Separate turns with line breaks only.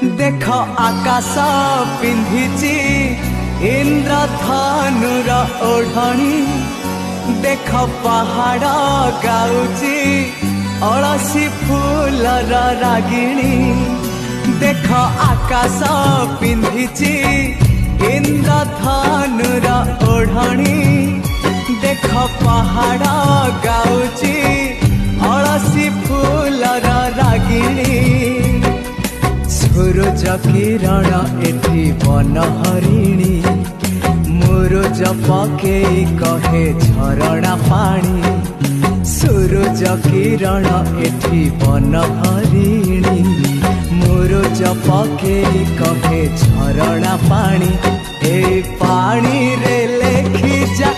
देख आकाश पिंधिची इंद्रधनुर ओढ़णी देख पहाड़ गाउची अलसी फूलर रागिणी देख आकाश पिंधिची इंद्रधनुर ओढ़णी देख पहाड़ गाउची अलसी फूलर रागिणी सूरज किरण एठी बन हरिणी मुरुज पकेई कहे झरणा पानी सूरज किरण एठी बन हरिणी मुरुज पकेई कहे झरणा पानी ए पानी रे लेखी जा